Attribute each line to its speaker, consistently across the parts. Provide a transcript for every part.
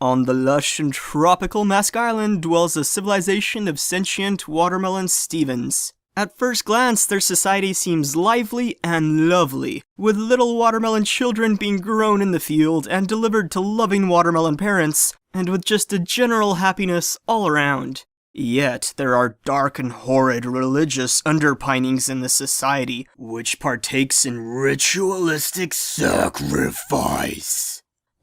Speaker 1: On the lush and tropical Mask Island dwells a civilization of sentient watermelon Stevens. At first glance, their society seems lively and lovely, with little watermelon children being grown in the field and delivered to loving watermelon parents, and with just a general happiness all around. Yet, there are dark and horrid religious underpinnings in this society, which partakes in ritualistic sacrifice.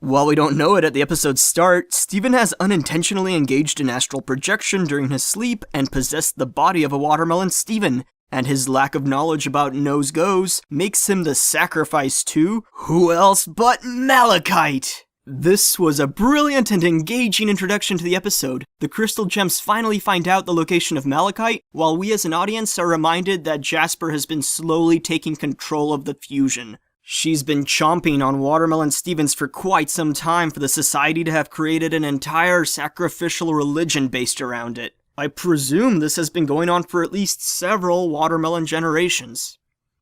Speaker 1: While we don't know it at the episode's start, Steven has unintentionally engaged in astral projection during his sleep and possessed the body of a watermelon Steven, and his lack of knowledge about nose goes makes him the sacrifice to who else but Malachite! This was a brilliant and engaging introduction to the episode. The crystal gems finally find out the location of Malachite, while we as an audience are reminded that Jasper has been slowly taking control of the fusion. She's been chomping on watermelon Stevens for quite some time for the society to have created an entire sacrificial religion based around it. I presume this has been going on for at least several watermelon generations.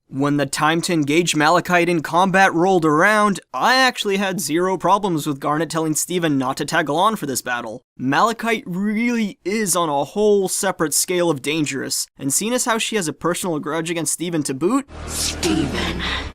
Speaker 1: When the time to engage Malachite in combat rolled around, I actually had zero problems with Garnet telling Steven not to tag along for this battle. Malachite really is on a whole separate scale of dangerous, and seeing as how she has a personal grudge against Steven to boot,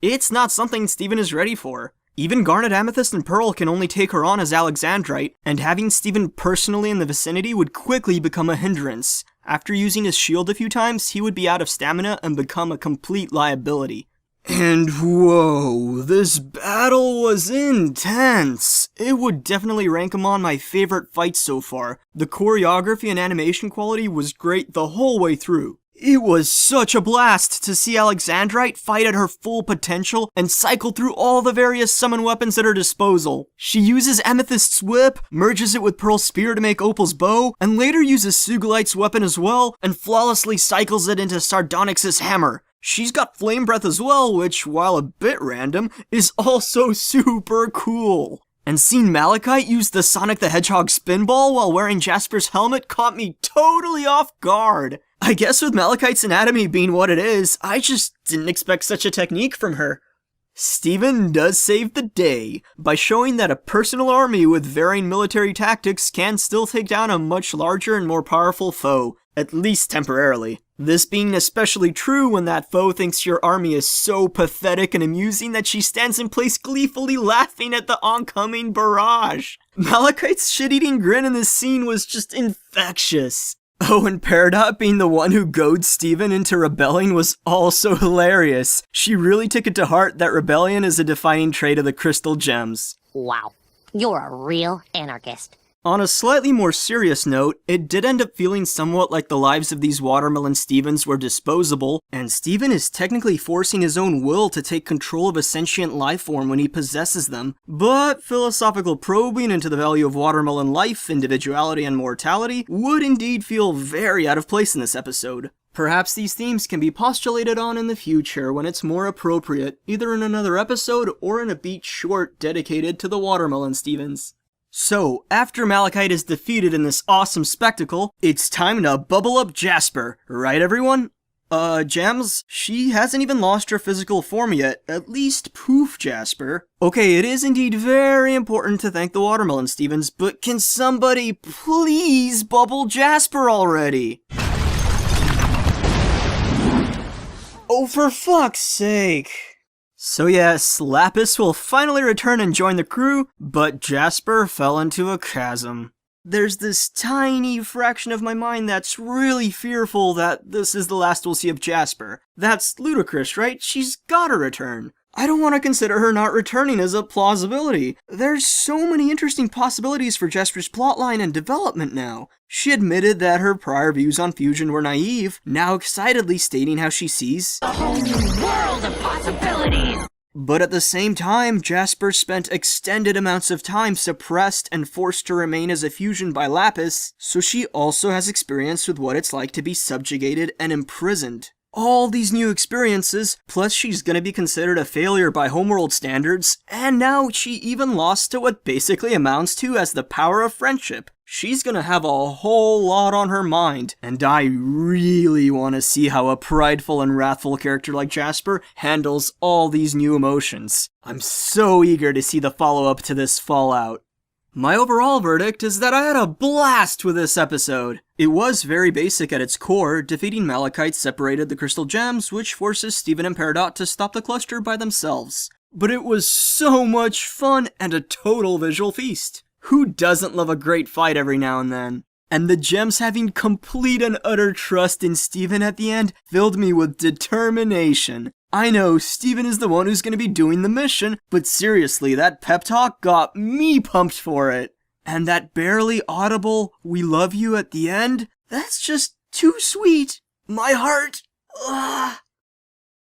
Speaker 1: it's not something Steven is ready for. Even Garnet, Amethyst, and Pearl can only take her on as Alexandrite, and having Steven personally in the vicinity would quickly become a hindrance. After using his shield a few times, he would be out of stamina and become a complete liability. And whoa, this battle was intense! It would definitely rank among my favorite fights so far. The choreography and animation quality was great the whole way through. It was such a blast to see Alexandrite fight at her full potential and cycle through all the various summon weapons at her disposal. She uses Amethyst's whip, merges it with Pearl's spear to make Opal's bow, and later uses Sugilite's weapon as well, and flawlessly cycles it into Sardonyx's hammer. She's got Flame Breath as well, which, while a bit random, is also super cool. And seeing Malachite use the Sonic the Hedgehog spinball while wearing Jasper's helmet caught me totally off guard. I guess with Malachite's anatomy being what it is, I just didn't expect such a technique from her. Steven does save the day by showing that a personal army with varying military tactics can still take down a much larger and more powerful foe, at least temporarily. This being especially true when that foe thinks your army is so pathetic and amusing that she stands in place gleefully laughing at the oncoming barrage. Malachite's shit-eating grin in this scene was just infectious. Oh, and Peridot being the one who goads Steven into rebelling was also hilarious. She really took it to heart that rebellion is a defining trait of the Crystal Gems.
Speaker 2: Wow, you're a real anarchist.
Speaker 1: On a slightly more serious note, it did end up feeling somewhat like the lives of these watermelon Stevens were disposable, and Steven is technically forcing his own will to take control of a sentient life form when he possesses them. But philosophical probing into the value of watermelon life, individuality, and mortality would indeed feel very out of place in this episode. Perhaps these themes can be postulated on in the future when it's more appropriate, either in another episode or in a beat short dedicated to the watermelon Stevens. So, after Malachite is defeated in this awesome spectacle, it's time to bubble up Jasper, right everyone? Gems, she hasn't even lost her physical form yet, at least poof Jasper. Okay, it is indeed very important to thank the watermelon Stevens, but can somebody please bubble Jasper already? Oh, for fuck's sake. So yes, Lapis will finally return and join the crew, but Jasper fell into a chasm. There's this tiny fraction of my mind that's really fearful that this is the last we'll see of Jasper. That's ludicrous, right? She's gotta return. I don't want to consider her not returning as a plausibility. There's so many interesting possibilities for Jasper's plotline and development now. She admitted that her prior views on fusion were naive, now excitedly stating how she sees
Speaker 2: a whole new world of possibilities!
Speaker 1: But at the same time, Jasper spent extended amounts of time suppressed and forced to remain as a fusion by Lapis, so she also has experience with what it's like to be subjugated and imprisoned. All these new experiences, plus she's gonna be considered a failure by homeworld standards, and now she even lost to what basically amounts to as the power of friendship. She's gonna have a whole lot on her mind, and I really want to see how a prideful and wrathful character like Jasper handles all these new emotions. I'm so eager to see the follow-up to this fallout. My overall verdict is that I had a blast with this episode. It was very basic at its core. Defeating Malachite separated the crystal gems, which forces Steven and Peridot to stop the cluster by themselves. But it was so much fun and a total visual feast. Who doesn't love a great fight every now and then? And the gems having complete and utter trust in Steven at the end filled me with determination. I know Steven is the one who's going to be doing the mission, but seriously, that pep talk got me pumped for it. And that barely audible "we love you" at the end, that's just too sweet. My heart,